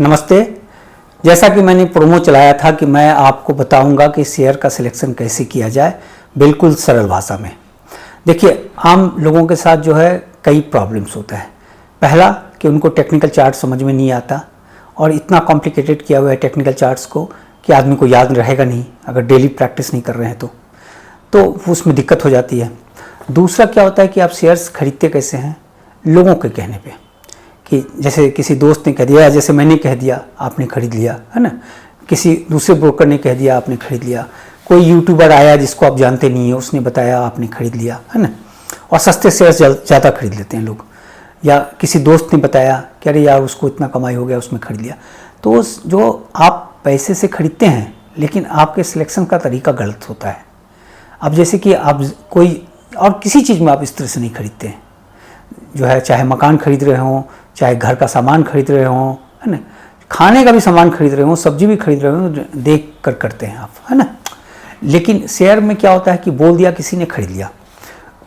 नमस्ते। जैसा कि मैंने प्रोमो चलाया था कि मैं आपको बताऊंगा कि शेयर का सिलेक्शन कैसे किया जाए, बिल्कुल सरल भाषा में। देखिए, आम लोगों के साथ जो है कई प्रॉब्लम्स होता है। पहला कि उनको टेक्निकल चार्ट समझ में नहीं आता और इतना कॉम्प्लिकेटेड किया हुआ है टेक्निकल चार्ट्स को कि आदमी को याद रहेगा नहीं अगर डेली प्रैक्टिस नहीं कर रहे हैं तो उसमें दिक्कत हो जाती है। दूसरा क्या होता है कि आप शेयर्स खरीदते कैसे हैं, लोगों के कहने पे, कि जैसे किसी दोस्त ने कह दिया, जैसे मैंने कह दिया आपने खरीद लिया, है ना। किसी दूसरे ब्रोकर ने कह दिया आपने खरीद लिया। कोई यूट्यूबर आया जिसको आप जानते नहीं है, उसने बताया आपने खरीद लिया, है ना। और सस्ते शेयर्स ज़्यादा खरीद लेते हैं लोग। या किसी दोस्त ने बताया कि अरे यार उसको इतना कमाई हो गया उसमें खरीद लिया। तो जो आप पैसे से खरीदते हैं लेकिन आपके सिलेक्शन का तरीका गलत होता है। अब जैसे कि आप कोई और किसी चीज़ में आप इस तरह से नहीं खरीदते हैं, जो है चाहे मकान खरीद रहे हों, चाहे घर का सामान खरीद रहे हों, है ना, खाने का भी सामान खरीद रहे हों, सब्जी भी खरीद रहे हों, देख कर करते हैं आप, है ना। लेकिन शेयर में क्या होता है कि बोल दिया किसी ने खरीद लिया,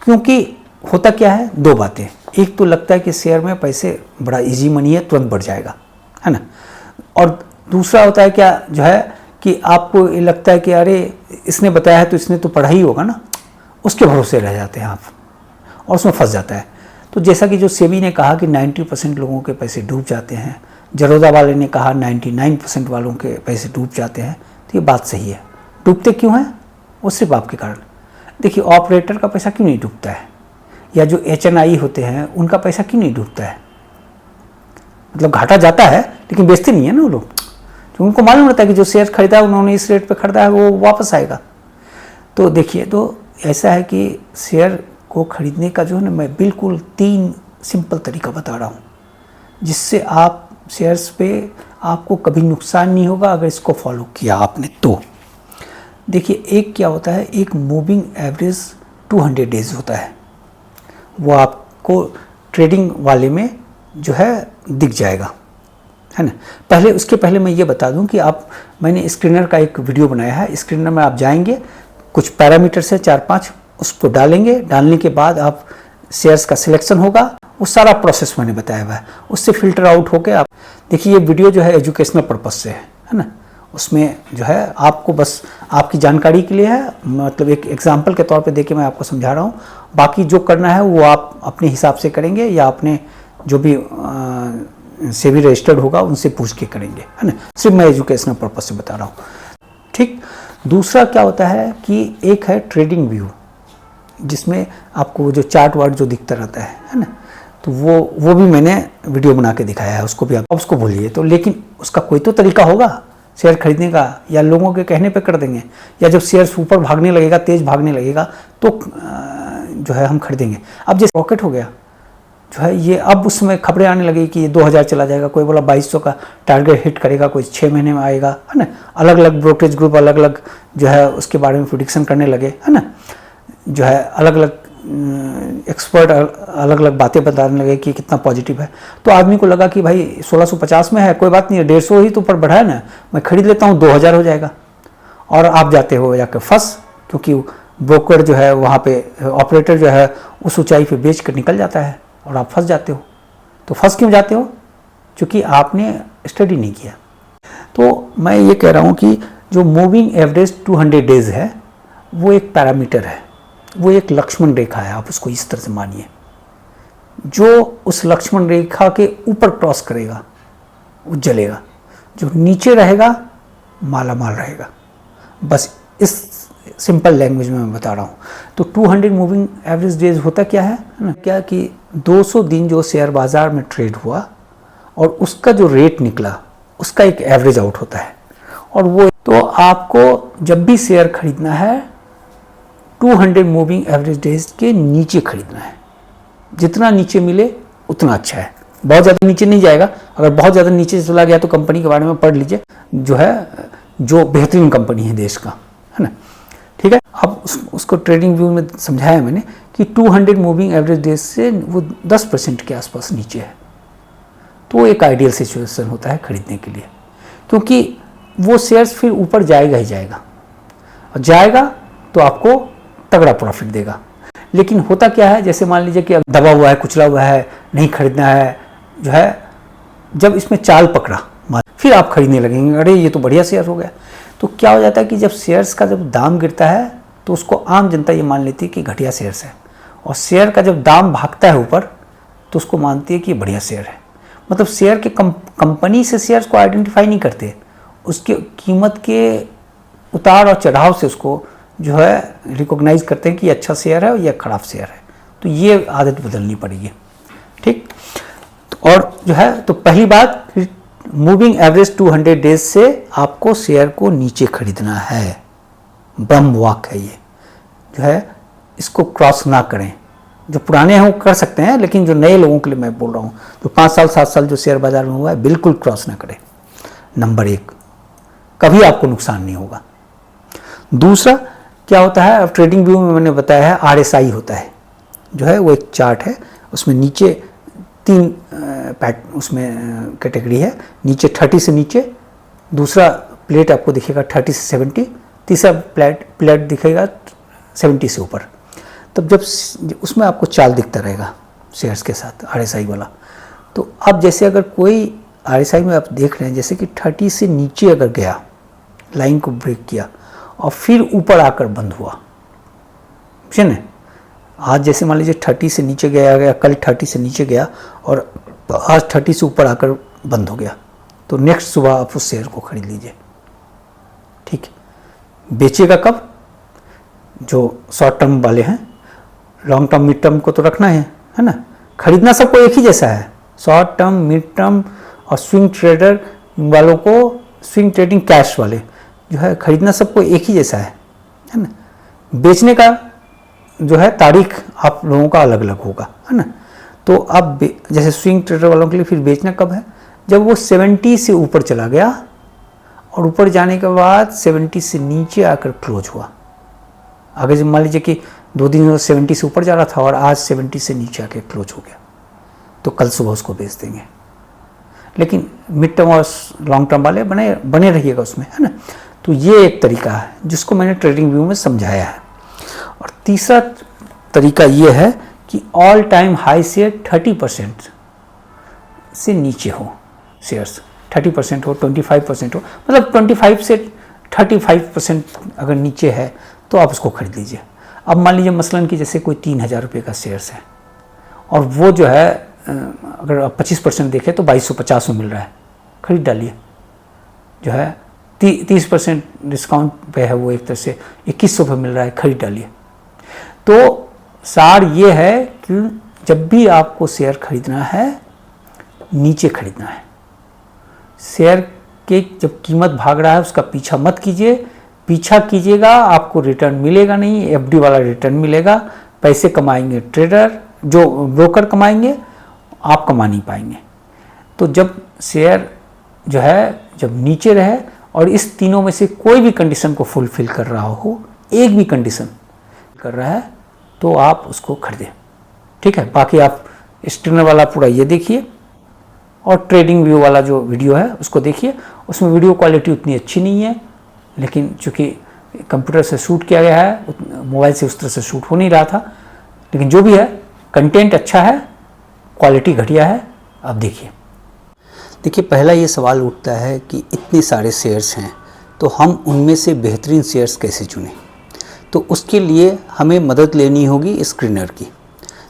क्योंकि होता क्या है, दो बातें। एक तो लगता है कि शेयर में पैसे बड़ा इजी मनी है, तुरंत बढ़ जाएगा, है ना। और दूसरा होता है क्या, जो है कि आपको ये लगता है कि अरे इसने बताया है तो इसने तो पढ़ा ही होगा ना, उसके भरोसे रह जाते हैं आप और उसमें फंस जाता है। तो जैसा कि जो सेबी ने कहा कि 90% लोगों के पैसे डूब जाते हैं, जरोदा वाले ने कहा 99% वालों के पैसे डूब जाते हैं, तो ये बात सही है। डूबते क्यों हैं? वो सिर्फ आपके कारण। देखिए, ऑपरेटर का पैसा क्यों नहीं डूबता है, या जो HNI होते हैं उनका पैसा क्यों नहीं डूबता है? मतलब घाटा जाता है लेकिन बेचते नहीं है ना वो लोग, तो उनको मालूम रहता है कि जो शेयर खरीदा है उन्होंने इस रेट पे खरीदा है वो वापस आएगा। तो देखिए, तो ऐसा है कि शेयर को खरीदने का जो है ना, मैं बिल्कुल 3 सिंपल तरीका बता रहा हूँ, जिससे आप शेयर्स पे आपको कभी नुकसान नहीं होगा अगर इसको फॉलो किया आपने तो। देखिए, एक क्या होता है, एक मूविंग एवरेज 200 डेज होता है, वो आपको ट्रेडिंग वाले में जो है दिख जाएगा, है ना। उसके पहले मैं ये बता दूं कि मैंने स्क्रीनर का एक वीडियो बनाया है। स्क्रीनर में आप जाएंगे, कुछ पैरामीटर्स है 4-5, उसको डालेंगे। डालने के बाद आप शेयर्स का सिलेक्शन होगा, वो सारा प्रोसेस मैंने बताया हुआ है। उससे फिल्टर आउट होके आप देखिए, ये वीडियो जो है एजुकेशनल पर्पज से है ना। उसमें जो है आपको बस आपकी जानकारी के लिए है, मतलब एक एग्जाम्पल के तौर पे देके मैं आपको समझा रहा हूँ। बाकी जो करना है वो आप अपने हिसाब से करेंगे, या अपने जो भी सेबी रजिस्टर्ड होगा उनसे पूछ के करेंगे, है ना। सिर्फ मैं एजुकेशनल पर्पज से बता रहा हूँ, ठीक। दूसरा क्या होता है कि एक है ट्रेडिंग व्यू, जिसमें आपको जो चार्ट वार्ट जो दिखता रहता है ना, तो वो भी मैंने वीडियो बना के दिखाया है। उसको भी आप उसको भूलिए तो, लेकिन उसका कोई तो तरीका होगा शेयर खरीदने का, या लोगों के कहने पे कर देंगे, या जब शेयर ऊपर भागने लगेगा, तेज भागने लगेगा, तो जो है हम खरीदेंगे। अब जैसे रॉकेट हो गया जो है ये, अब उसमें खबरें आने लगी कि ये 2000 चला जाएगा, कोई बोला 2200 का टारगेट हिट करेगा, कोई 6 महीने में आएगा, है ना। अलग अलग ब्रोकरेज ग्रुप अलग अलग जो है उसके बारे में प्रेडिक्शन करने लगे, है ना। जो है अलग अलग एक्सपर्ट अलग अलग बातें बताने लगे कि कितना पॉजिटिव है। तो आदमी को लगा कि भाई 1650 में है, कोई बात नहीं है, 150 ही तो ऊपर बढ़ा है ना, मैं खरीद लेता हूँ, 2000 हो जाएगा। और आप जाते हो जाकर फंस, क्योंकि ब्रोकर जो है वहाँ पे ऑपरेटर जो है उस ऊंचाई पे बेच कर निकल जाता है और आप फंस जाते हो। तो फंस क्यों जाते हो? क्योंकि आपने स्टडी नहीं किया। तो मैं ये कह रहा हूँ कि जो मूविंग एवरेज 200 डेज है वो एक पैरामीटर है, वो एक लक्ष्मण रेखा है, आप उसको इस तरह से मानिए। जो उस लक्ष्मण रेखा के ऊपर क्रॉस करेगा वो जलेगा, जो नीचे रहेगा माला माल रहेगा। बस इस सिंपल लैंग्वेज में मैं बता रहा हूँ। तो 200 मूविंग एवरेज डेज होता क्या है ना, क्या कि 200 दिन जो शेयर बाजार में ट्रेड हुआ और उसका जो रेट निकला उसका एक एवरेज आउट होता है। और वो तो आपको जब भी शेयर खरीदना है 200 मूविंग एवरेज डेज के नीचे खरीदना है। जितना नीचे मिले उतना अच्छा है, बहुत ज़्यादा नीचे नहीं जाएगा। अगर बहुत ज़्यादा नीचे चला गया तो कंपनी के बारे में पढ़ लीजिए, जो है जो बेहतरीन कंपनी है देश का, है ना, ठीक है। अब उसको ट्रेडिंग व्यू में समझाया मैंने कि 200 मूविंग एवरेज डेज से वो 10% के आसपास नीचे है, तो एक आइडियल सिचुएशन होता है खरीदने के लिए, क्योंकि वो शेयर्स फिर ऊपर जाएगा ही जाएगा, और जाएगा तो आपको तगड़ा प्रॉफिट देगा। लेकिन होता क्या है, जैसे मान लीजिए कि दबा हुआ है, कुचला हुआ है, नहीं खरीदना है, जो है जब इसमें चाल पकड़ा फिर आप खरीदने लगेंगे, अरे ये तो बढ़िया शेयर हो गया। तो क्या हो जाता है कि जब शेयर्स का जब दाम गिरता है तो उसको आम जनता ये मान लेती है कि घटिया शेयर्स है, और शेयर का जब दाम भागता है ऊपर तो उसको मानती है कि ये बढ़िया शेयर है। मतलब शेयर के कंपनी से शेयर्स को आइडेंटिफाई नहीं करते, उसके कीमत के उतार और चढ़ाव से उसको जो है रिकॉग्नाइज करते हैं कि ये अच्छा शेयर है और यह खराब शेयर है। तो ये आदत बदलनी पड़ेगी, ठीक। और जो है तो पहली बात, मूविंग एवरेज 200 डेज से आपको शेयर को नीचे खरीदना है। ब्रह्म वाक है ये, जो है इसको क्रॉस ना करें। जो पुराने हैं वो कर सकते हैं, लेकिन जो नए लोगों के लिए मैं बोल रहा हूँ, जो 5 साल 7 साल जो शेयर बाजार में हुआ है, बिल्कुल क्रॉस ना करें। नंबर 1, कभी आपको नुकसान नहीं होगा। दूसरा क्या होता है, अब ट्रेडिंग व्यू में मैंने बताया है RSI होता है, जो है वो एक चार्ट है, उसमें नीचे 3 उसमें कैटेगरी है, नीचे 30 से नीचे, दूसरा प्लेट आपको दिखेगा 30 से 70, तीसरा प्लेट दिखेगा 70 से ऊपर। तब जब उसमें आपको चाल दिखता रहेगा शेयर्स के साथ RSI वाला। तो अब जैसे अगर कोई RSI में आप देख रहे हैं जैसे कि 30 से नीचे अगर गया, लाइन को ब्रेक किया और फिर ऊपर आकर बंद हुआ, समझे ना। आज जैसे मान लीजिए 30 से नीचे गया, कल 30 से नीचे गया और आज 30 से ऊपर आकर बंद हो गया, तो नेक्स्ट सुबह आप उस शेयर को खरीद लीजिए, ठीक है। बेचेगा कब? जो शॉर्ट टर्म वाले हैं, लॉन्ग टर्म मिड टर्म को तो रखना है ना। खरीदना सबको एक ही जैसा है, शॉर्ट टर्म, मिड टर्म और स्विंग ट्रेडर वालों को, स्विंग ट्रेडिंग कैश वाले जो है, खरीदना सबको एक ही जैसा है ना। बेचने का जो है तारीख आप लोगों का अलग अलग होगा, है ना। तो अब जैसे स्विंग ट्रेडर वालों के लिए फिर बेचना कब है? जब वो 70 से ऊपर चला गया और ऊपर जाने के बाद 70 से नीचे आकर क्लोज हुआ। आगे जब मान लीजिए कि 2 दिन 70 से ऊपर जा रहा था और आज 70 से नीचे आके क्लोज हो गया, तो कल सुबह उसको बेच देंगे। लेकिन मिड टर्म और लॉन्ग टर्म वाले बने रहिएगा उसमें, है ना। तो ये एक तरीका है जिसको मैंने ट्रेडिंग व्यू में समझाया है। और तीसरा तरीका ये है कि ऑल टाइम हाई शेयर 30% से नीचे हो, शेयर्स 30% हो, 25% हो, मतलब 25 से 35% अगर नीचे है तो आप उसको खरीद लीजिए। अब मान लीजिए मसलन कि जैसे कोई 3000 रुपये का शेयर्स है और वो जो है अगर आप 25% देखें तो 2250 में मिल रहा है, खरीद डालिए। जो है 30% डिस्काउंट पे है वो, एक तरह से 2100 पे मिल रहा है, खरीद डालिए। तो सार ये है कि जब भी आपको शेयर खरीदना है, नीचे खरीदना है। शेयर के जब कीमत भाग रहा है उसका पीछा मत कीजिए, पीछा कीजिएगा आपको रिटर्न मिलेगा नहीं, FD वाला रिटर्न मिलेगा। पैसे कमाएंगे ट्रेडर, जो ब्रोकर कमाएंगे, आप कमा नहीं पाएंगे। तो जब शेयर जो है जब नीचे रहे और इस तीनों में से कोई भी कंडीशन को फुलफिल कर रहा हो, एक भी कंडीशन कर रहा है, तो आप उसको खरीदें, ठीक है। बाकी आप स्टेनर वाला पूरा ये देखिए और ट्रेडिंग व्यू वाला जो वीडियो है उसको देखिए। उसमें वीडियो क्वालिटी उतनी अच्छी नहीं है, लेकिन चूँकि कंप्यूटर से शूट किया गया है, मोबाइल से उस तरह से शूट हो नहीं रहा था, लेकिन जो भी है कंटेंट अच्छा है, क्वालिटी घटिया है। आप देखिए पहला ये सवाल उठता है कि इतने सारे शेयर्स हैं तो हम उनमें से बेहतरीन शेयर्स कैसे चुनें। तो उसके लिए हमें मदद लेनी होगी स्क्रीनर की।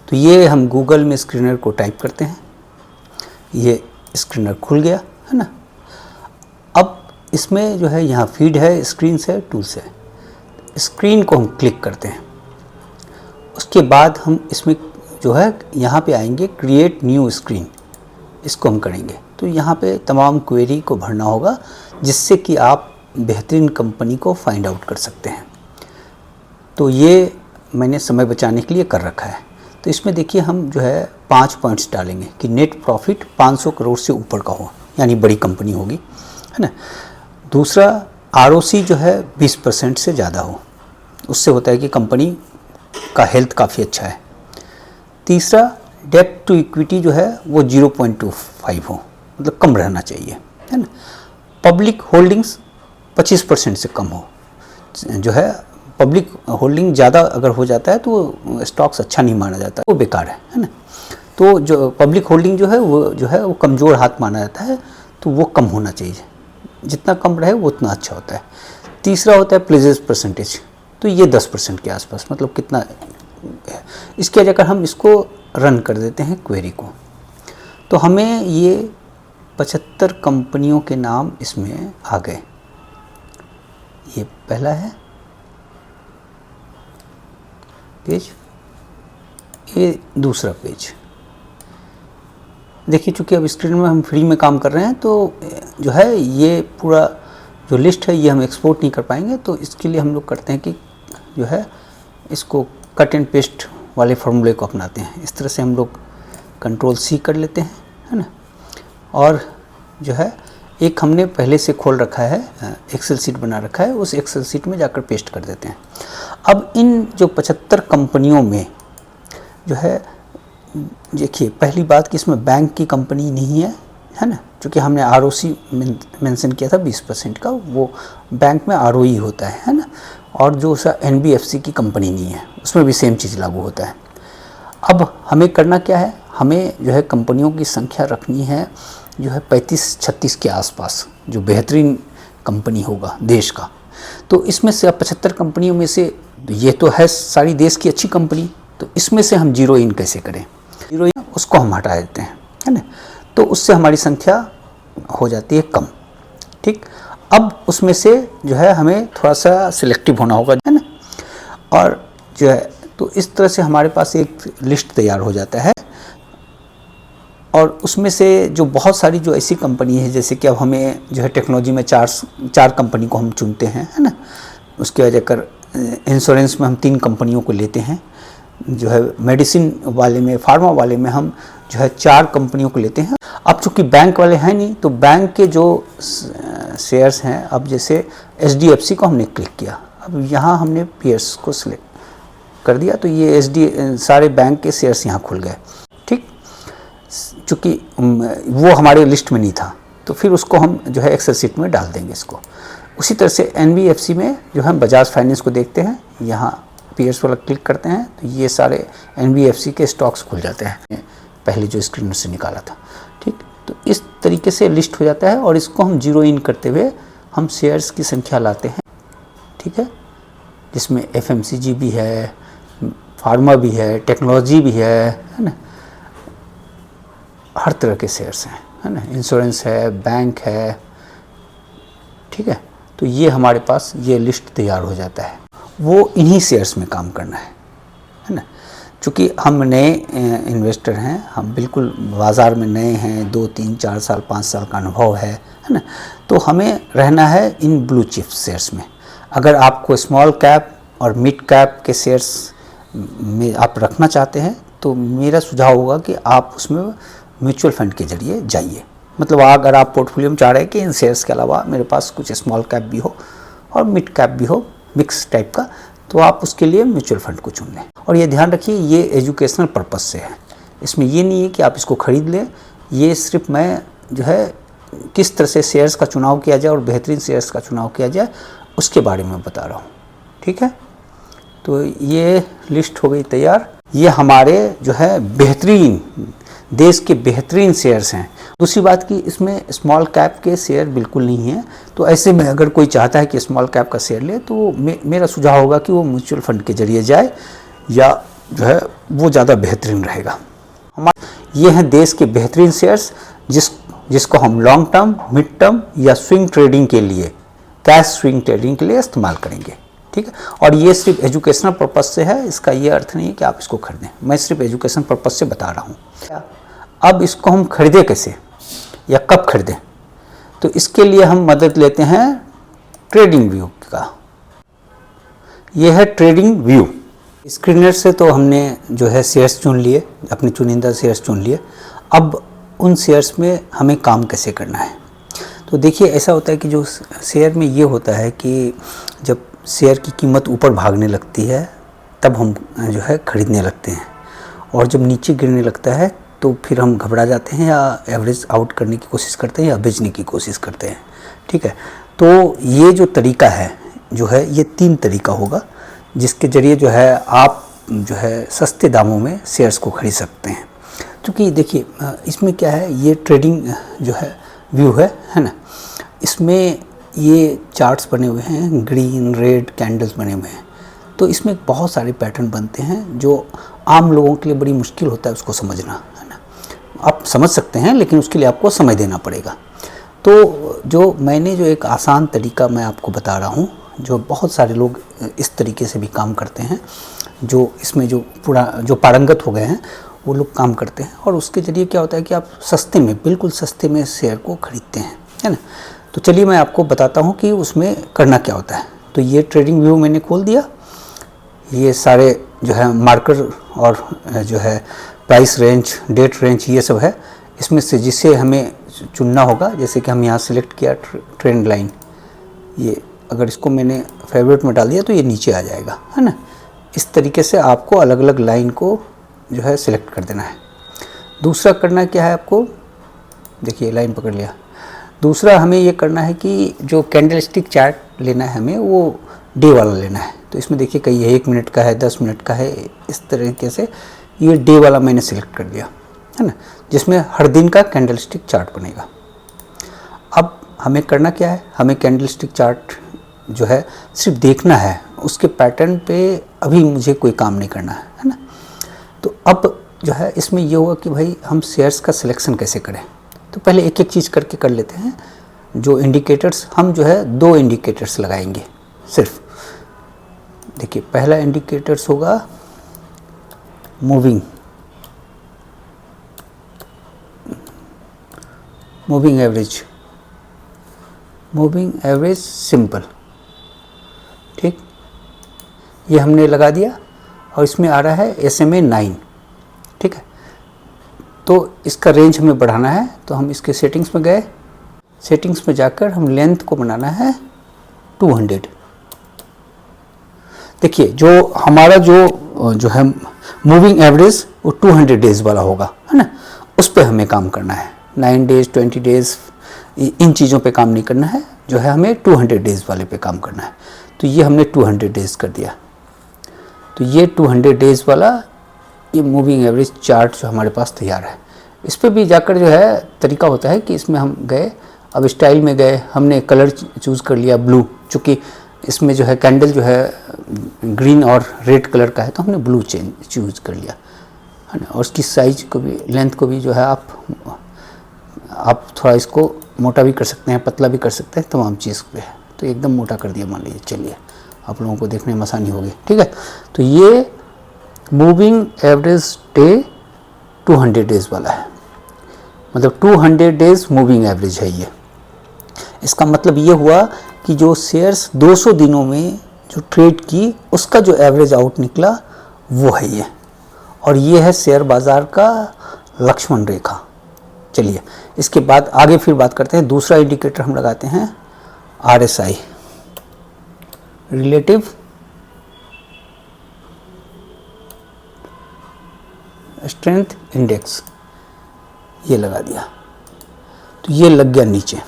तो ये हम गूगल में स्क्रीनर को टाइप करते हैं, ये स्क्रीनर खुल गया, है ना। अब इसमें जो है यहाँ फीड है, स्क्रीन से टूल्स है, स्क्रीन को हम क्लिक करते हैं। उसके बाद हम इसमें जो है यहाँ पे आएंगे क्रिएट न्यू स्क्रीन, इसको हम करेंगे। तो यहाँ पे तमाम क्वेरी को भरना होगा जिससे कि आप बेहतरीन कंपनी को फाइंड आउट कर सकते हैं। तो ये मैंने समय बचाने के लिए कर रखा है। तो इसमें देखिए हम जो है 5 पॉइंट्स डालेंगे कि नेट प्रॉफिट 500 करोड़ से ऊपर का हो, यानी बड़ी कंपनी होगी, है ना। दूसरा ROC जो है 20% से ज़्यादा हो, उससे होता है कि कंपनी का हेल्थ काफ़ी अच्छा है। तीसरा डेट टू इक्विटी जो है वो 0.25 हो, मतलब कम रहना चाहिए, है ना। पब्लिक होल्डिंग्स 25% से कम हो, जो है पब्लिक होल्डिंग ज़्यादा अगर हो जाता है तो स्टॉक्स अच्छा नहीं माना जाता, वो बेकार है ना। तो जो पब्लिक होल्डिंग जो है वो कमज़ोर हाथ माना जाता है। तो वो कम होना चाहिए, जितना कम रहे वो उतना अच्छा होता है। तीसरा होता है प्लेजर परसेंटेज, तो ये 10% के आसपास, मतलब कितना है। इसके वजह कर हम इसको रन कर देते हैं क्वेरी को, तो हमें ये 75 कंपनियों के नाम इसमें आ गए। ये पहला है पेज, ये दूसरा पेज। देखिए चूँकि अब स्क्रीन में हम फ्री में काम कर रहे हैं, तो जो है ये पूरा जो लिस्ट है ये हम एक्सपोर्ट नहीं कर पाएंगे, तो इसके लिए हम लोग करते हैं कि जो है इसको कट एंड पेस्ट वाले फॉर्मूले को अपनाते हैं। इस तरह से हम लोग Ctrl+C कर लेते हैं, है ना। और जो है एक हमने पहले से खोल रखा है, एक्सेल सीट बना रखा है, उस एक्सेल सीट में जाकर पेस्ट कर देते हैं। अब इन जो 75 कंपनियों में जो है, देखिए पहली बात कि इसमें बैंक की कंपनी नहीं है ना, क्योंकि हमने ROC मेंशन किया था 20% का, वो बैंक में ROE होता है ना। और जो सा NBFC की कंपनी नहीं है, उसमें भी सेम चीज़ लागू होता है। अब हमें करना क्या है, हमें जो है कंपनियों की संख्या रखनी है जो है 35-36 के आसपास, जो बेहतरीन कंपनी होगा देश का। तो इसमें से 75 कंपनियों में से ये तो है सारी देश की अच्छी कंपनी, तो इसमें से हम जीरो इन कैसे करें, जीरो इन उसको हम हटा देते हैं, है ना। तो उससे हमारी संख्या हो जाती है कम, ठीक। अब उसमें से जो है हमें थोड़ा सा सिलेक्टिव होना होगा, है ना। और जो है तो इस तरह से हमारे पास एक लिस्ट तैयार हो जाता है। और उसमें से जो बहुत सारी जो ऐसी कंपनी है, जैसे कि अब हमें जो है टेक्नोलॉजी में चार कंपनी को हम चुनते हैं, है ना। उसके वजह कर इंश्योरेंस में हम 3 कंपनियों को लेते हैं, जो है मेडिसिन वाले में, फार्मा वाले में हम जो है 4 कंपनियों को लेते हैं। अब चूँकि बैंक वाले हैं नहीं, तो बैंक के जो शेयर्स हैं, अब जैसे HDFC को हमने क्लिक किया, अब यहाँ हमने पेयर्स को सिलेक्ट कर दिया, तो ये सारे बैंक के शेयर्स यहाँ खुल गए, ठीक। चूँकि वो हमारे लिस्ट में नहीं था, तो फिर उसको हम जो है एक्सेल सीट में डाल देंगे इसको। उसी तरह से NBFC में जो हम बजाज फाइनेंस को देखते हैं, यहाँ पेयर्स वाला क्लिक करते हैं, तो ये सारे NBFC के स्टॉक्स खुल जाते हैं, पहले जो स्क्रीन से निकाला था, ठीक। तो इस तरीके से लिस्ट हो जाता है, और इसको हम जीरो इन करते हुए हम शेयर्स की संख्या लाते हैं, ठीक है। जिसमें FMCG भी है, फार्मा भी है, टेक्नोलॉजी भी है ना, हर तरह के शेयर्स हैं, है ना। इंश्योरेंस है, बैंक है, ठीक है। तो ये हमारे पास ये लिस्ट तैयार हो जाता है। वो इन्हीं शेयर्स में काम करना है ना। चूँकि हम नए इन्वेस्टर हैं, हम बिल्कुल बाज़ार में नए हैं, 2, 3, 4 साल 5 साल का अनुभव है ना। तो हमें रहना है इन ब्लू चिप शेयर्स में। अगर आपको स्मॉल कैप और मिड कैप के शेयर्स में आप रखना चाहते हैं, तो मेरा सुझाव होगा कि आप उसमें म्यूचुअल फंड के जरिए जाइए। मतलब अगर आप पोर्टफोलियो में चाह रहे हैं कि इन शेयर्स के अलावा मेरे पास कुछ स्मॉल कैप भी हो और मिड कैप भी हो, मिक्स टाइप का, तो आप उसके लिए म्यूचुअल फंड को चुन लें। और ये ध्यान रखिए, ये एजुकेशनल पर्पस से है, इसमें ये नहीं है कि आप इसको ख़रीद लें। ये सिर्फ मैं जो है किस तरह से शेयर्स का चुनाव किया जाए और बेहतरीन शेयर्स का चुनाव किया जाए उसके बारे में बता रहा हूँ, ठीक है। तो ये लिस्ट हो गई तैयार। ये हमारे जो है बेहतरीन, देश के बेहतरीन शेयर्स हैं। दूसरी बात कि इसमें स्मॉल कैप के शेयर बिल्कुल नहीं है, तो ऐसे में अगर कोई चाहता है कि स्मॉल कैप का शेयर ले, तो मेरा सुझाव होगा कि वो म्यूचुअल फंड के जरिए जाए, या जो है वो ज़्यादा बेहतरीन रहेगा। हमारे ये हैं देश के बेहतरीन शेयर्स, जिसको हम लॉन्ग टर्म, मिड टर्म या स्विंग ट्रेडिंग के लिए, कैश स्विंग ट्रेडिंग के लिए इस्तेमाल करेंगे, ठीक है। और ये सिर्फ एजुकेशनल पर्पस से है, इसका ये अर्थ नहीं है कि आप इसको खरीदें, मैं सिर्फ एजुकेशन पर्पस से बता रहा हूँ। अब इसको हम खरीदें कैसे या कब खरीदें, तो इसके लिए हम मदद लेते हैं ट्रेडिंग व्यू का। ये है ट्रेडिंग व्यू। स्क्रीनर से तो हमने जो है शेयर्स चुन लिए, अपने चुनिंदा शेयर्स चुन लिए। अब उन शेयर्स में हमें काम कैसे करना है, तो देखिए ऐसा होता है कि जो शेयर में ये होता है कि जब शेयर की कीमत ऊपर भागने लगती है, तब हम जो है खरीदने लगते हैं, और जब नीचे गिरने लगता है तो फिर हम घबरा जाते हैं, या एवरेज आउट करने की कोशिश करते हैं, या बेचने की कोशिश करते हैं, ठीक है। तो ये जो तरीका है जो है, ये 3 तरीका होगा जिसके ज़रिए जो है आप जो है सस्ते दामों में शेयर्स को खरीद सकते हैं। क्योंकि देखिए इसमें क्या है, ये ट्रेडिंग जो है व्यू है ना। इसमें ये चार्ट्स बने हुए हैं, ग्रीन रेड कैंडल्स बने हुए हैं। तो इसमें बहुत सारे पैटर्न बनते हैं जो आम लोगों के लिए बड़ी मुश्किल होता है उसको समझना, है ना। आप समझ सकते हैं लेकिन उसके लिए आपको समय देना पड़ेगा। तो जो मैंने जो एक आसान तरीका मैं आपको बता रहा हूँ, जो बहुत सारे लोग इस तरीके से भी काम करते हैं, जो इसमें जो पारंगत हो गए हैं वो लोग काम करते हैं, और उसके ज़रिए क्या होता है कि आप सस्ते में, बिल्कुल सस्ते में शेयर को ख़रीदते हैं, है ना। तो चलिए मैं आपको बताता हूँ कि उसमें करना क्या होता है। तो ये ट्रेडिंग व्यू मैंने खोल दिया, ये सारे जो है मार्कर और जो है प्राइस रेंज, डेट रेंज, ये सब है। इसमें से जिसे हमें चुनना होगा, जैसे कि हम यहाँ सिलेक्ट किया ट्रेंड लाइन, ये अगर इसको मैंने फेवरेट में डाल दिया तो ये नीचे आ जाएगा, है ना। इस तरीके से आपको अलग अलग लाइन को जो है सिलेक्ट कर देना है। दूसरा करना क्या है आपको, देखिए लाइन पकड़ लिया। दूसरा हमें ये करना है कि जो कैंडलस्टिक चार्ट लेना है हमें, वो डे वाला लेना है। तो इसमें देखिए कई है, 1 मिनट का है, 10 मिनट का है, इस तरीके से ये डे वाला मैंने सिलेक्ट कर दिया, है ना, जिसमें हर दिन का कैंडलस्टिक चार्ट बनेगा। अब हमें करना क्या है, हमें कैंडलस्टिक चार्ट जो है सिर्फ देखना है, उसके पैटर्न पे अभी मुझे कोई काम नहीं करना है ना। तो अब जो है इसमें ये होगा कि भाई हम शेयर्स का सिलेक्शन कैसे करें। तो पहले एक एक चीज़ करके कर लेते हैं। जो इंडिकेटर्स, हम जो है 2 इंडिकेटर्स लगाएंगे सिर्फ। देखिए पहला इंडिकेटर्स होगा मूविंग एवरेज सिंपल, ठीक, ये हमने लगा दिया, और इसमें आ रहा है SMA 9, ठीक है। तो इसका रेंज हमें बढ़ाना है, तो हम इसके सेटिंग्स में गए, सेटिंग्स में जाकर हम लेंथ को बनाना है 200। देखिए जो हमारा जो है मूविंग एवरेज वो 200 डेज़ वाला होगा, है ना, उस पर हमें काम करना है। 9 डेज़ 20 डेज़ इन चीज़ों पे काम नहीं करना है, जो है हमें 200 डेज़ वाले पे काम करना है। तो ये हमने 200 डेज़ कर दिया। तो ये 200 डेज़ वाला ये मूविंग एवरेज चार्ट जो हमारे पास तैयार है। इस पर भी जाकर जो है तरीका होता है कि इसमें हम गए, अब स्टाइल में गए, हमने कलर चूज़ कर लिया ब्लू, चूँकि इसमें जो है कैंडल जो है ग्रीन और रेड कलर का है, तो हमने ब्लू चूज़ कर लिया, है ना। और उसकी साइज़ को भी, लेंथ को भी जो है आप थोड़ा इसको मोटा भी कर सकते हैं, पतला भी कर सकते हैं, तमाम चीज़ पे है। तो एकदम मोटा कर दिया मान लीजिए, चलिए आप लोगों को देखने में आसानी होगी, ठीक है। तो ये मूविंग एवरेज डे 200 डेज़ वाला है, मतलब 200 डेज़ मूविंग एवरेज है ये। इसका मतलब ये हुआ कि जो शेयर्स 200 दिनों में जो ट्रेड की, उसका जो एवरेज आउट निकला वो है ये, और ये है शेयर बाज़ार का लक्ष्मण रेखा। चलिए इसके बाद आगे फिर बात करते हैं। दूसरा इंडिकेटर हम लगाते हैं RSI, रिलेटिव स्ट्रेंथ इंडेक्स, ये लगा दिया। तो ये लग गया नीचे,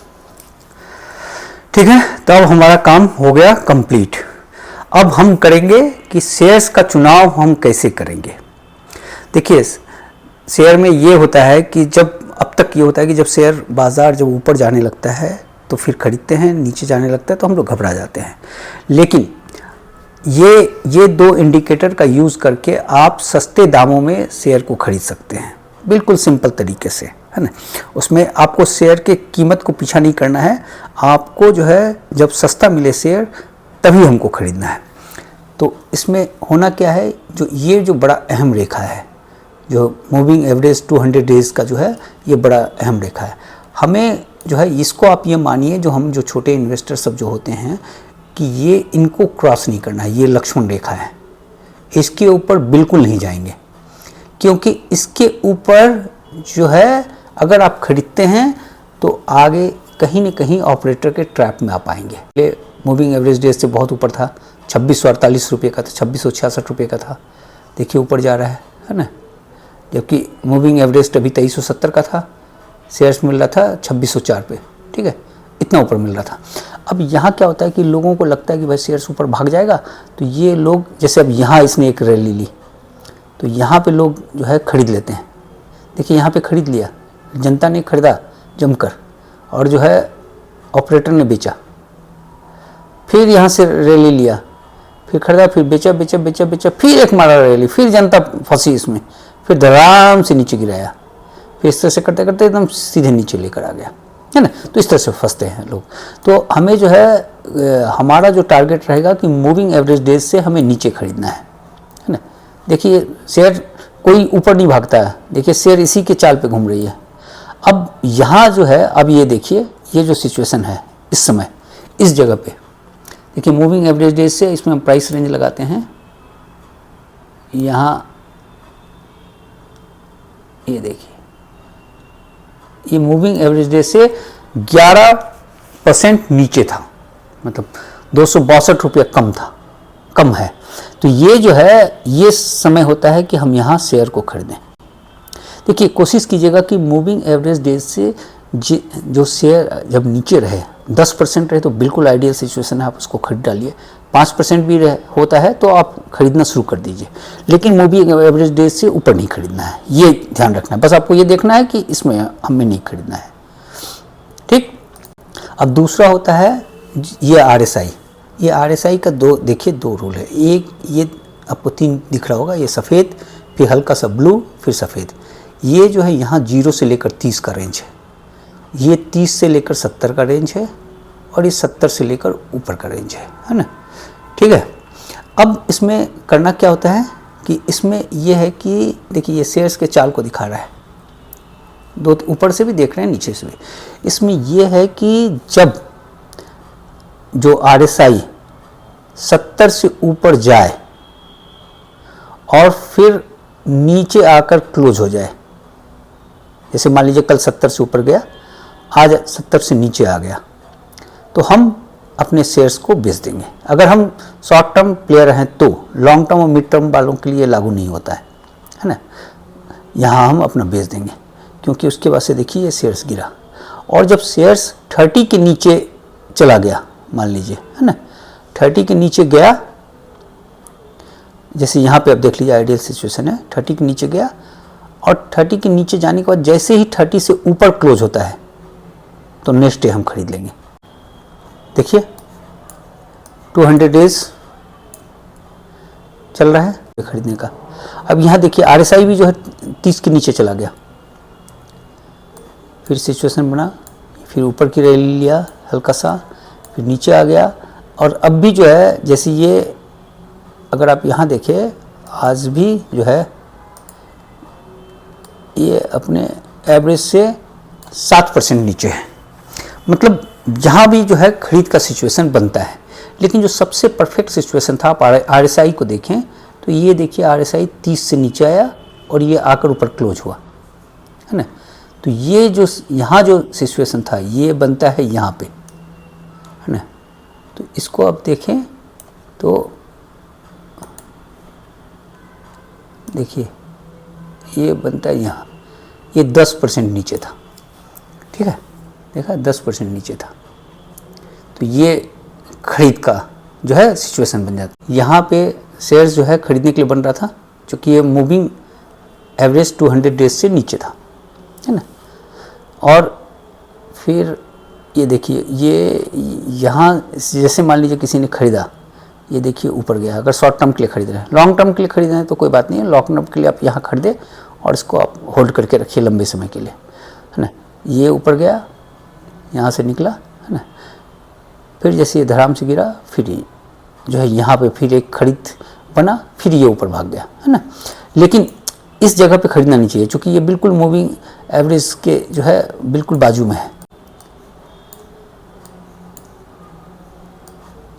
ठीक है। तब हमारा काम हो गया कंप्लीट। अब हम करेंगे कि शेयर्स का चुनाव हम कैसे करेंगे। देखिए शेयर में ये होता है कि जब, अब तक ये होता है कि जब शेयर बाज़ार जब ऊपर जाने लगता है तो फिर खरीदते हैं, नीचे जाने लगता है तो हम लोग घबरा जाते हैं। लेकिन ये 2 इंडिकेटर का यूज़ करके आप सस्ते दामों में शेयर को खरीद सकते हैं, बिल्कुल सिंपल तरीके से, है ना। उसमें आपको शेयर के कीमत को पीछा नहीं करना है, आपको जो है जब सस्ता मिले शेयर तभी हमको खरीदना है। तो इसमें होना क्या है, जो बड़ा अहम रेखा है, जो मूविंग एवरेज 200 डेज़ का जो है, ये बड़ा अहम रेखा है। हमें जो है इसको आप ये मानिए, जो छोटे इन्वेस्टर सब जो होते हैं, कि ये इनको क्रॉस नहीं करना है, ये लक्ष्मण रेखा है, इसके ऊपर बिल्कुल नहीं जाएंगे, क्योंकि इसके ऊपर जो है अगर आप खरीदते हैं तो आगे कहीं न कहीं ऑपरेटर के ट्रैप में आप आएंगे। ये मूविंग एवरेज डेज से बहुत ऊपर था, 2648 रुपये का था, 2666 रुपये का था, देखिए ऊपर जा रहा है ना। जबकि मूविंग एवरेज अभी 2370 का था, शेयर्स मिल रहा था 2604 पे, ठीक है, इतना ऊपर मिल रहा था। अब यहाँ क्या होता है कि लोगों को लगता है कि भाई शेयर्स ऊपर भाग जाएगा, तो ये लोग, जैसे अब यहाँ इसने एक रैली ली तो यहाँ पे लोग जो है खरीद लेते हैं। देखिए यहाँ पे खरीद लिया, जनता ने खरीदा जमकर, और जो है ऑपरेटर ने बेचा, फिर यहाँ से रैली लिया, फिर खरीदा, फिर बेचा बेचा बेचा बेचा, फिर एक मारा रैली, फिर जनता फंसी इसमें, फिर धड़ाम से नीचे गिराया, फिर इस तरह से करते करते एकदम सीधे नीचे लेकर आ गया, है ना। तो इस तरह से फंसते हैं लोग। तो हमें जो है हमारा जो टारगेट रहेगा कि मूविंग एवरेज डेज से हमें नीचे खरीदना है ना। देखिए शेयर कोई ऊपर नहीं भागता है, देखिए शेयर इसी के चाल पे घूम रही है। अब यहाँ जो है, अब ये देखिए ये जो सिचुएशन है इस समय इस जगह पे, देखिए मूविंग एवरेज डेज से इसमें हम प्राइस रेंज लगाते हैं। यहाँ ये देखिए ये मूविंग एवरेज डेज से 11% नीचे था, मतलब 262 रुपये कम है। तो ये जो है ये समय होता है कि हम यहाँ शेयर को खरीदें। देखिए कोशिश कीजिएगा कि मूविंग एवरेज डेज से जो शेयर जब नीचे रहे 10% रहे तो बिल्कुल आइडियल सिचुएशन है, आप उसको खरीद डालिए। 5% भी होता है तो आप खरीदना शुरू कर दीजिए, लेकिन मूविंग एवरेज डेज से ऊपर नहीं खरीदना है, ये ध्यान रखना है। बस आपको ये देखना है कि इसमें हमें नहीं खरीदना है, ठीक। अब दूसरा होता है ये RSI। ये RSI का देखिए दो रूल है। एक ये आपको 3 दिख रहा होगा, ये सफ़ेद, फिर हल्का सा ब्लू, फिर सफ़ेद। ये जो है यहाँ 0 से लेकर 30 का रेंज है, ये 30 से लेकर 70 का रेंज है, और ये 70 से लेकर ऊपर का रेंज है ना, ठीक है। अब इसमें करना क्या होता है कि इसमें यह है कि देखिए ये शेयर्स के चाल को दिखा रहा है, दो ऊपर से भी देख रहे हैं नीचे से भी। इसमें यह है कि जब जो RSI 70 से ऊपर जाए और फिर नीचे आकर क्लोज हो जाए, जैसे मान लीजिए कल 70 से ऊपर गया, आज 70 से नीचे आ गया, तो हम अपने शेयर्स को बेच देंगे। अगर हम शॉर्ट टर्म प्लेयर हैं तो, लॉन्ग टर्म और मिड टर्म वालों के लिए लागू नहीं होता है ना। यहाँ हम अपना बेच देंगे, क्योंकि उसके बाद से देखिए ये शेयर्स गिरा, और जब शेयर्स 30 के नीचे चला गया, मान लीजिए है ना, 30 के नीचे गया, जैसे यहाँ पे आप देख लीजिए आइडियल सिचुएशन है, 30 के नीचे गया, और 30 के नीचे जाने के बाद जैसे ही 30 से ऊपर क्लोज होता है तो नेक्स्ट डे हम खरीद लेंगे। देखिए 200 डेज चल रहा है खरीदने का। अब यहाँ देखिए RSI भी जो है 30 के नीचे चला गया, फिर सिचुएशन बना, फिर ऊपर की रैली लिया हल्का सा, फिर नीचे आ गया, और अब भी जो है जैसे ये अगर आप यहाँ देखिए आज भी जो है ये अपने एवरेज से 7% नीचे है। मतलब जहाँ भी जो है खरीद का सिचुएशन बनता है, लेकिन जो सबसे परफेक्ट सिचुएशन था आप RSI को देखें तो ये देखिए RSI 30 से नीचे आया और ये आकर ऊपर क्लोज हुआ, है ना। तो ये जो यहाँ जो सिचुएशन था ये बनता है यहाँ पे, है ना। तो इसको आप देखें तो देखिए ये बनता है यहाँ, ये 10% नीचे था, ठीक है, देखा 10% नीचे था। तो ये खरीद का जो है सिचुएशन बन जाता है। यहाँ पे शेयर्स जो है खरीदने के लिए बन रहा था, क्योंकि ये मूविंग एवरेज 200 डेज से नीचे था, है ना। और फिर ये देखिए ये यहाँ जैसे मान लीजिए किसी ने खरीदा, ये देखिए ऊपर गया। अगर शॉर्ट टर्म के लिए खरीद रहे हैं, लॉन्ग टर्म के लिए खरीद रहे हैं तो कोई बात नहीं है, लॉन्ग टर्म के लिए आप यहाँ खरीदें और इसको आप होल्ड करके रखिए लंबे समय के लिए, है ना। ये ऊपर गया, यहाँ से निकला, है ना, फिर जैसे ये धड़ाम से गिरा, फिर जो है यहाँ पे फिर एक खरीद बना, फिर ये ऊपर भाग गया, है ना। लेकिन इस जगह पे खरीदना नहीं चाहिए, क्योंकि ये बिल्कुल मूविंग एवरेज के जो है बिल्कुल बाजू में है।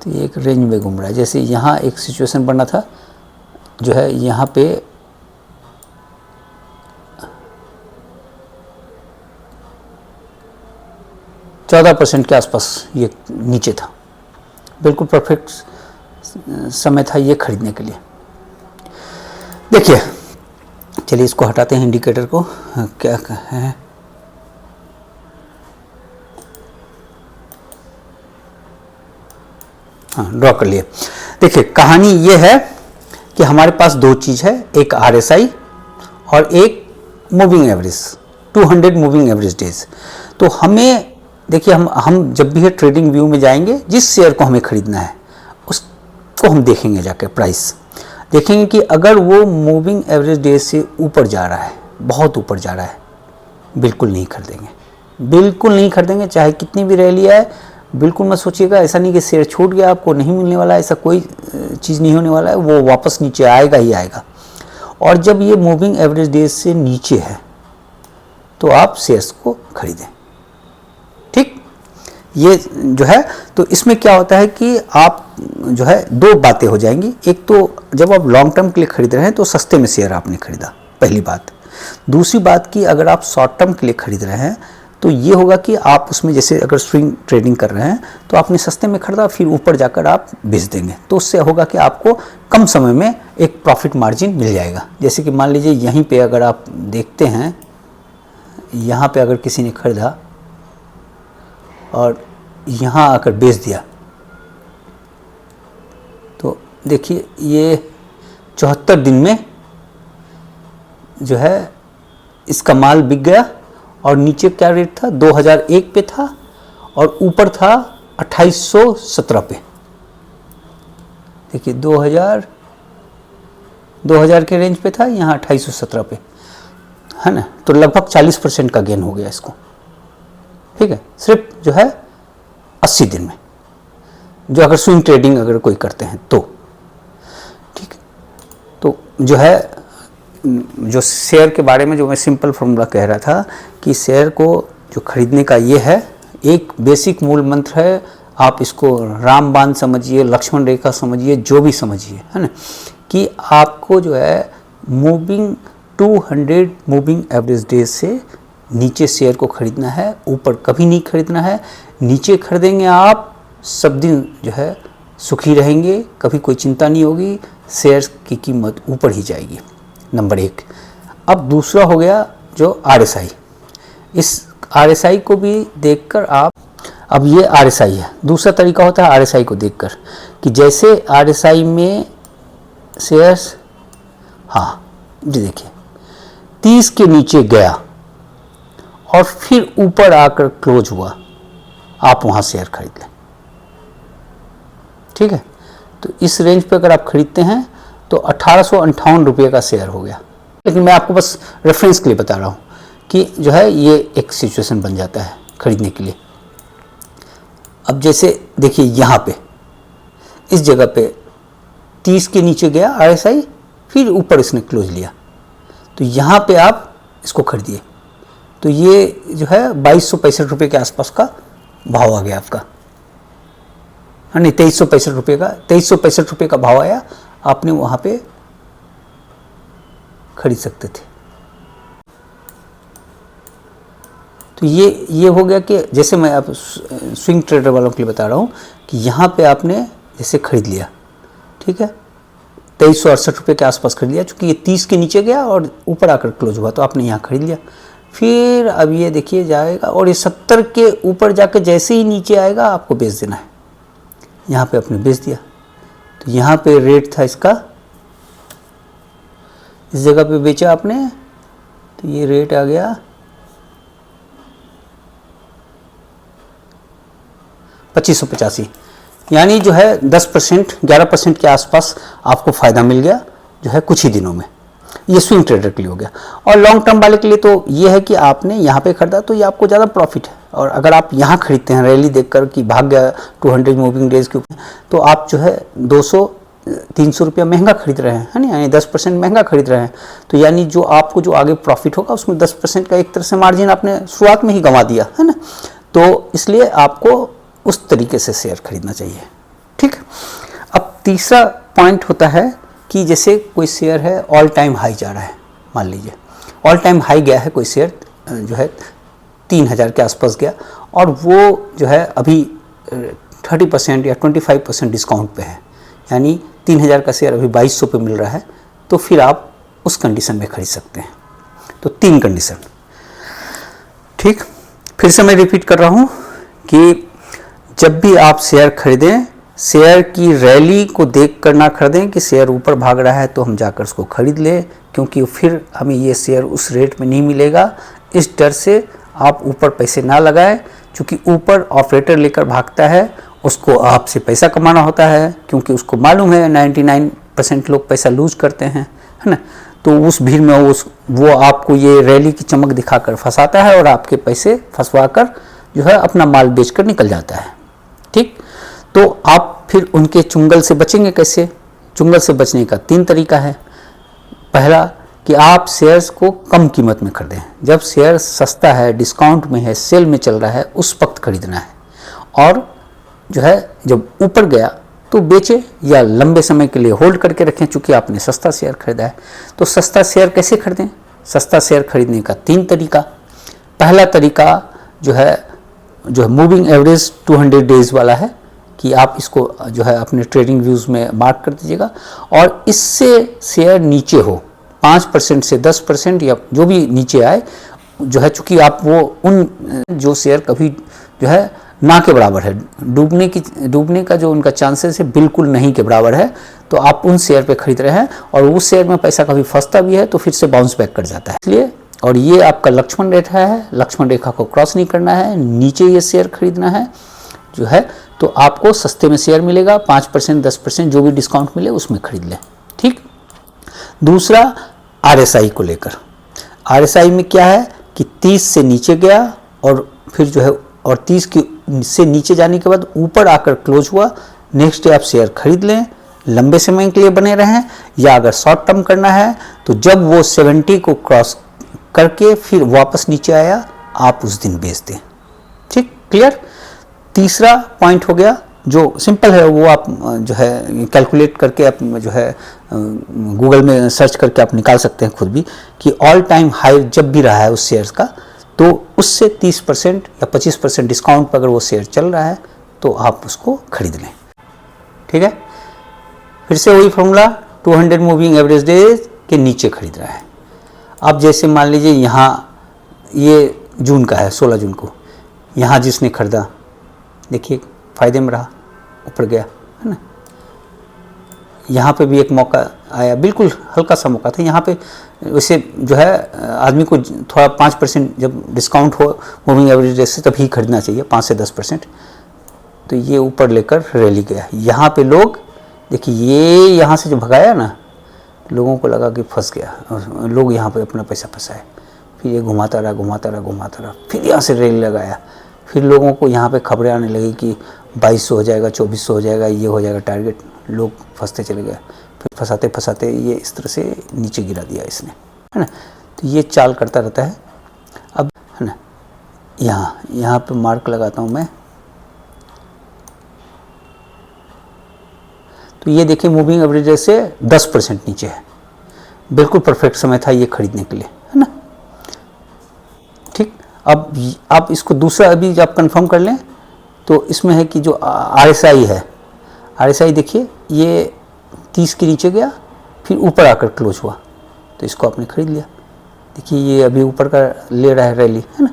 तो ये एक रेंज में घूम रहा है। जैसे यहाँ एक सिचुएशन बना था जो है यहाँ पे 14% के आसपास ये नीचे था, बिल्कुल परफेक्ट समय था ये खरीदने के लिए। देखिए चलिए इसको हटाते हैं इंडिकेटर को, क्या है हाँ ड्रॉ कर लिए। देखिए कहानी ये है कि हमारे पास दो चीज़ है, एक RSI और एक moving average, 200 moving average days. तो हमें देखिए हम जब भी ट्रेडिंग व्यू में जाएंगे, जिस शेयर को हमें खरीदना है उसको हम देखेंगे, जाकर प्राइस देखेंगे कि अगर वो मूविंग एवरेज डे से ऊपर जा रहा है, बहुत ऊपर जा रहा है, बिल्कुल नहीं खरीदेंगे, बिल्कुल नहीं खरीदेंगे, चाहे कितनी भी रैली आए। बिल्कुल मत सोचिएगा, ऐसा नहीं कि शेयर छूट गया आपको नहीं मिलने वाला, ऐसा कोई चीज़ नहीं होने वाला है, वो वापस नीचे आएगा ही आएगा। और जब ये मूविंग एवरेज डेज से नीचे है तो आप शेयर्स को खरीदें। ठीक, ये जो है, तो इसमें क्या होता है कि आप जो है दो बातें हो जाएंगी। एक तो जब आप लॉन्ग टर्म के लिए खरीद रहे हैं तो सस्ते में शेयर आपने खरीदा, पहली बात। दूसरी बात कि अगर आप शॉर्ट टर्म के लिए खरीद रहे हैं तो ये होगा कि आप उसमें जैसे अगर स्विंग ट्रेडिंग कर रहे हैं तो आपने सस्ते में खरीदा, फिर ऊपर जाकर आप बेच देंगे, तो उससे होगा कि आपको कम समय में एक प्रॉफिट मार्जिन मिल जाएगा। जैसे कि मान लीजिए यहीं पे अगर आप देखते हैं, यहाँ पे अगर किसी ने खरीदा और यहाँ आकर बेच दिया, तो देखिए ये 74 दिन में जो है इसका माल बिक गया। और नीचे क्या रेट था, 2001 पे था और ऊपर था 2817 पे। देखिए 2000 के रेंज पे था, यहाँ 2817 पे है ना, तो लगभग 40% का गेन हो गया इसको। ठीक है, सिर्फ जो है 80 दिन में, जो अगर स्विंग ट्रेडिंग अगर कोई करते हैं तो। ठीक, तो जो है जो शेयर के बारे में जो मैं सिंपल फॉर्मूला कह रहा था कि शेयर को जो खरीदने का ये है, एक बेसिक मूल मंत्र है, आप इसको रामबाण समझिए, लक्ष्मण रेखा समझिए, जो भी समझिए, है ना, कि आपको जो है मूविंग 200 मूविंग एवरेज डेज से नीचे शेयर को खरीदना है, ऊपर कभी नहीं खरीदना है। नीचे खरीदेंगे आप सब दिन जो है सुखी रहेंगे, कभी कोई चिंता नहीं होगी, शेयर की कीमत ऊपर ही जाएगी, नंबर एक। अब दूसरा हो गया जो RSI, इस RSI को भी देखकर आप, अब ये RSI है, दूसरा तरीका होता है RSI को देखकर कि जैसे RSI में शेयर्स, हाँ जी देखिए 30 के नीचे गया और फिर ऊपर आकर क्लोज हुआ, आप वहाँ शेयर खरीद लें। ठीक है, तो इस रेंज पे अगर आप खरीदते हैं तो 1858 रुपये का शेयर हो गया। लेकिन मैं आपको बस रेफरेंस के लिए बता रहा हूँ कि जो है ये एक सिचुएशन बन जाता है खरीदने के लिए। अब जैसे देखिए यहाँ पे इस जगह पे 30 के नीचे गया RSI, फिर ऊपर इसने क्लोज लिया, तो यहाँ पे आप इसको खरीदिए, तो ये जो है 2265 रुपये के आसपास का भाव आ गया आपका, हाँ नहीं 2365 रुपये का, 2365 रुपये का भाव आया, आपने वहाँ पे खरीद सकते थे। तो ये हो गया कि जैसे मैं आप स्विंग ट्रेडर वालों के लिए बता रहा हूँ कि यहाँ पे आपने जैसे खरीद लिया, ठीक है 2368 रुपये के आसपास खरीद लिया, चूँकि ये 30 के नीचे गया और ऊपर आकर क्लोज हुआ तो आपने यहाँ खरीद लिया। फिर अब ये देखिए जाएगा और ये 70 के ऊपर जाकर जैसे ही नीचे आएगा आपको बेच देना है, यहाँ पे आपने बेच दिया। तो यहाँ पे रेट था इसका, इस जगह पे बेचा आपने, तो ये रेट आ गया 2585, यानी जो है 10% 11% के आसपास आपको फ़ायदा मिल गया जो है कुछ ही दिनों में। ये स्विंग ट्रेडर के लिए हो गया। और लॉन्ग टर्म वाले के लिए तो ये है कि आपने यहाँ पे खरीदा तो ये आपको ज़्यादा प्रॉफिट है, और अगर आप यहाँ खरीदते हैं रैली देखकर कि भाग गया 200 मूविंग डेज के ऊपर, तो आप जो है 200-300 रुपया महंगा खरीद रहे हैं, है ना, यानी 10% महंगा खरीद रहे हैं। तो यानी जो आपको जो आगे प्रॉफिट होगा उसमें 10% का एक तरह से मार्जिन आपने शुरुआत में ही गंवा दिया, है ना। तो इसलिए आपको उस तरीके से शेयर खरीदना चाहिए। ठीक, अब तीसरा पॉइंट होता है कि जैसे कोई शेयर है ऑल टाइम हाई जा रहा है, मान लीजिए ऑल टाइम हाई गया है कोई शेयर जो है 3000 के आसपास गया, और वो जो है अभी 30% या 25% डिस्काउंट पे है, यानी 3000 का शेयर अभी 2200 पे मिल रहा है, तो फिर आप उस कंडीशन में खरीद सकते हैं। तो 3 कंडीशन। ठीक, फिर से मैं रिपीट कर रहा हूँ कि जब भी आप शेयर खरीदें, शेयर की रैली को देख कर ना खरीदें कि शेयर ऊपर भाग रहा है तो हम जाकर उसको खरीद लें, क्योंकि फिर हमें ये शेयर उस रेट में नहीं मिलेगा। इस डर से आप ऊपर पैसे ना लगाएं, चूँकि ऊपर ऑपरेटर लेकर भागता है, उसको आपसे पैसा कमाना होता है, क्योंकि उसको मालूम है 99% लोग पैसा लूज करते हैं, है ना। तो उस भीड़ में वो आपको ये रैली की चमक दिखाकर फंसाता है और आपके पैसे फंसवाकर जो है अपना माल बेचकर निकल जाता है। ठीक, तो आप फिर उनके चुंगल से बचेंगे कैसे? चुंगल से बचने का 3 तरीका है। पहला कि आप शेयर्स को कम कीमत में खरीदें। जब शेयर सस्ता है, डिस्काउंट में है, सेल में चल रहा है, उस वक्त खरीदना है। और जो है जब ऊपर गया तो बेचे या लंबे समय के लिए होल्ड करके रखें, चूँकि आपने सस्ता शेयर खरीदा है। तो सस्ता शेयर कैसे खरीदें? सस्ता शेयर खरीदने का 3 तरीका। पहला तरीका जो है मूविंग एवरेज 200 डेज वाला है कि आप इसको जो है अपने ट्रेडिंग व्यूज़ में मार्क कर दीजिएगा, और इससे शेयर नीचे हो 5% से 10% या जो भी नीचे आए, जो है चूँकि आप वो उन जो शेयर कभी जो है ना के बराबर है, डूबने का जो उनका चांसेस है बिल्कुल नहीं के बराबर है, तो आप उन शेयर पे खरीद रहे हैं और उस शेयर में पैसा कभी फंसता भी है तो फिर से बाउंस बैक कर जाता है। इसलिए, और ये आपका लक्ष्मण रेखा है, लक्ष्मण रेखा को क्रॉस नहीं करना है, नीचे ये शेयर खरीदना है जो है, तो आपको सस्ते में शेयर मिलेगा। 5% 10% जो भी डिस्काउंट मिले उसमें खरीद लें। ठीक। दूसरा RSI को लेकर, RSI में क्या है कि 30 से नीचे गया और फिर जो है और 30 से नीचे जाने के बाद ऊपर आकर क्लोज हुआ, नेक्स्ट डे आप शेयर खरीद लें, लंबे समय के लिए बने रहें। या अगर शॉर्ट टर्म करना है तो जब वो 70 को क्रॉस करके फिर वापस नीचे आया, आप उस दिन बेच दें। ठीक, क्लियर। तीसरा पॉइंट हो गया जो सिंपल है, वो आप जो है कैलकुलेट करके आप जो है गूगल में सर्च करके आप निकाल सकते हैं खुद भी, कि ऑल टाइम हाई जब भी रहा है उस शेयर का, तो उससे 30% या 25% डिस्काउंट पर अगर वो शेयर चल रहा है तो आप उसको खरीद लें। ठीक है, फिर से वही फॉर्मूला, 200 मूविंग एवरेज डेज के नीचे खरीद रहा है। अब जैसे मान लीजिए यहाँ ये जून का है, 16 जून को, यहाँ जिसने खरीदा देखिए फ़ायदे में रहा, ऊपर गया, है ना। यहाँ पे भी एक मौका आया, बिल्कुल हल्का सा मौका था यहाँ पे। वैसे जो है आदमी को थोड़ा 5% जब डिस्काउंट हो मूविंग एवरेज से तभी खरीदना चाहिए, 5 से 10%। तो ये ऊपर लेकर रैली गया, यहाँ पे लोग देखिए, ये यहाँ से जो भगाया ना, लोगों को लगा कि फंस गया और लोग यहाँ पे अपना पैसा फंसाए। फिर ये घुमाता रहा, फिर यहाँ से रैली लगाया। फिर लोगों को यहाँ पे खबरें आने लगी कि 2200 हो जाएगा, 2400 हो जाएगा, ये हो जाएगा टारगेट। लोग फंसते चले गए, फिर फंसाते ये इस तरह से नीचे गिरा दिया इसने, है ना। तो ये चाल करता रहता है। अब है ना, यहाँ पे मार्क लगाता हूँ मैं, तो ये देखिए मूविंग एवरेज से 10% नीचे है। बिल्कुल परफेक्ट समय था ये खरीदने के लिए, है ना। ठीक, अब आप इसको दूसरा अभी आप कंफर्म कर लें तो इसमें है कि जो RSI है, RSI देखिए ये 30 के नीचे गया, फिर ऊपर आकर क्लोज हुआ, तो इसको आपने खरीद लिया। देखिए ये अभी ऊपर का ले रहा है रैली, है ना।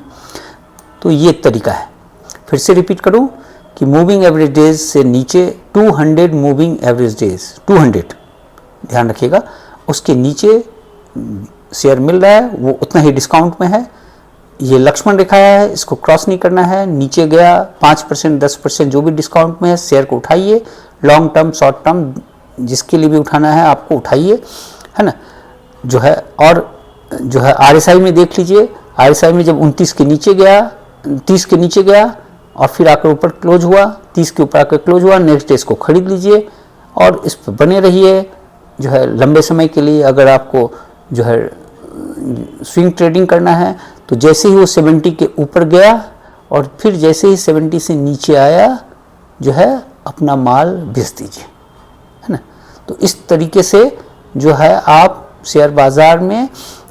तो ये तरीका है। फिर से रिपीट करूं कि मूविंग एवरेज डेज से नीचे 200 मूविंग एवरेज डेज, 200 ध्यान रखिएगा, उसके नीचे शेयर मिल रहा है, वो उतना ही डिस्काउंट में है। ये लक्ष्मण रेखा है, इसको क्रॉस नहीं करना है। नीचे गया 5% 10% जो भी डिस्काउंट में है, शेयर को उठाइए। लॉन्ग टर्म शॉर्ट टर्म जिसके लिए भी उठाना है आपको उठाइए, है ना। जो है और जो है RSI में देख लीजिए, RSI में जब 29 के नीचे गया, 30 के नीचे गया और फिर आकर ऊपर क्लोज हुआ, 30 के ऊपर आकर क्लोज हुआ, नेक्स्ट डे इसको खरीद लीजिए और इस पर बने रहिए जो है लंबे समय के लिए। अगर आपको जो है स्विंग ट्रेडिंग करना है तो जैसे ही वो 70 के ऊपर गया और फिर जैसे ही 70 से नीचे आया जो है अपना माल बेच दीजिए, है ना। तो इस तरीके से जो है आप शेयर बाज़ार में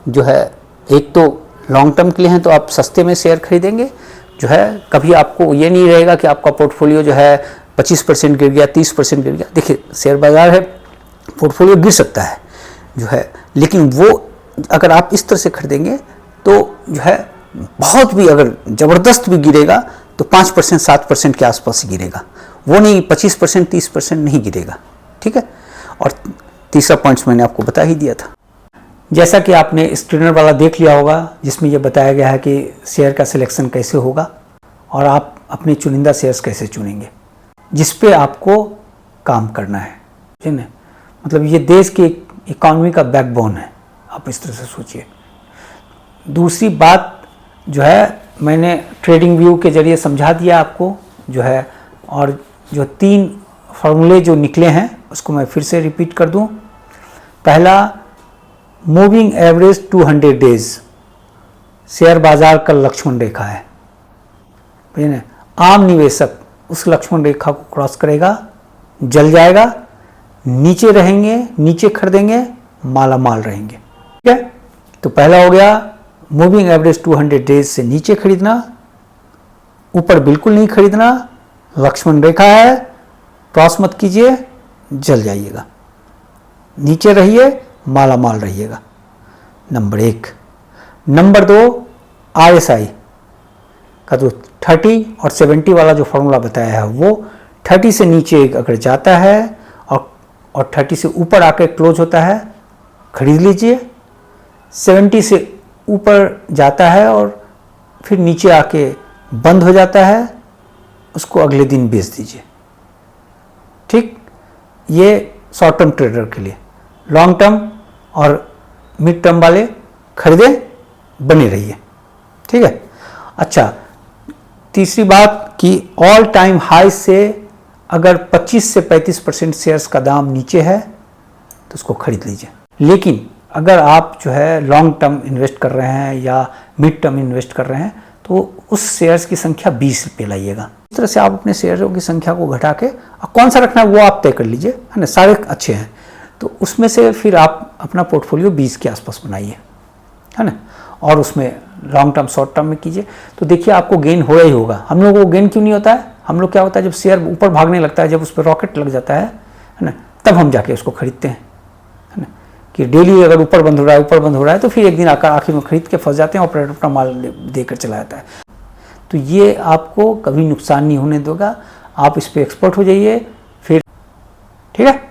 जो है, एक तो लॉन्ग टर्म के लिए हैं तो आप सस्ते में शेयर खरीदेंगे, जो है कभी आपको ये नहीं रहेगा कि आपका पोर्टफोलियो जो है 25% गिर गया, 30% गिर गया। देखिए शेयर बाज़ार है, पोर्टफोलियो गिर सकता है जो है, लेकिन वो अगर आप इस तरह से खरीदेंगे तो जो है बहुत भी अगर ज़बरदस्त भी गिरेगा तो 5% 7% के आसपास ही गिरेगा, वो नहीं 25% 30% नहीं गिरेगा। ठीक है, और तीसरा पॉइंट्स मैंने आपको बता ही दिया था। जैसा कि आपने स्क्रीनर वाला देख लिया होगा जिसमें यह बताया गया है कि शेयर का सिलेक्शन कैसे होगा, और आप अपने चुनिंदा शेयर्स कैसे चुनेंगे, जिस पे आपको काम करना है, ठीक है। मतलब ये देश के इकॉनमी का बैकबोन है, आप इस तरह से सोचिए। दूसरी बात जो है मैंने ट्रेडिंग व्यू के जरिए समझा दिया आपको जो है, और जो 3 फार्मूले जो निकले हैं उसको मैं फिर से रिपीट कर दूं। पहला, मूविंग एवरेज 200 डेज शेयर बाजार का लक्ष्मण रेखा है, ठीक है। आम निवेशक उस लक्ष्मण रेखा को क्रॉस करेगा, जल जाएगा, नीचे रहेंगे, नीचे खरीदेंगे, माला माल रहेंगे, ठीक है। तो पहला हो गया मूविंग एवरेज 200 डेज से नीचे खरीदना, ऊपर बिल्कुल नहीं खरीदना, लक्ष्मण रेखा है, क्रॉस मत कीजिए, जल जाइएगा, नीचे रहिए, माला माल रहिएगा। नंबर 1। नंबर 2, RSI का जो 30 और 70 वाला जो फॉर्मूला बताया है, वो 30 से नीचे अगर जाता है और 30 से ऊपर आकर क्लोज होता है, खरीद लीजिए। 70 से ऊपर जाता है और फिर नीचे आके बंद हो जाता है, उसको अगले दिन बेच दीजिए, ठीक। ये शॉर्ट टर्म ट्रेडर के लिए। लॉन्ग टर्म और मिड टर्म वाले खरीदे, बने रहिए, ठीक है। अच्छा, तीसरी बात कि ऑल टाइम हाई से अगर 25 से 35% शेयर्स का दाम नीचे है तो उसको खरीद लीजिए। लेकिन अगर आप जो है लॉन्ग टर्म इन्वेस्ट कर रहे हैं या मिड टर्म इन्वेस्ट कर रहे हैं तो उस शेयर्स की संख्या 20 पे लाइएगा। इस तरह से आप अपने शेयरों की संख्या को घटा के कौन सा रखना है वो आप तय कर लीजिए, है ना। सारे अच्छे हैं तो उसमें से फिर आप अपना पोर्टफोलियो 20 के आसपास बनाइए, है ना, और उसमें लॉन्ग टर्म शॉर्ट टर्म में कीजिए। तो देखिए आपको गेन हो ही होगा। हम लोगों को गेन क्यों नहीं होता है? हम लोग क्या होता है, जब शेयर ऊपर भागने लगता है, जब उस पर रॉकेट लग जाता है ना, तब हम जाके उसको खरीदते हैं, है ना। कि डेली अगर ऊपर बंद हो रहा है तो फिर एक दिन आखिर में खरीद के फंस जाते हैं, ऑपरेटर अपना माल देकर चला जाता है। तो ये आपको कभी नुकसान नहीं होने देगा। आप इस पर एक्सपर्ट हो जाइए फिर, ठीक है।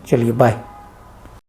चलिए बाय।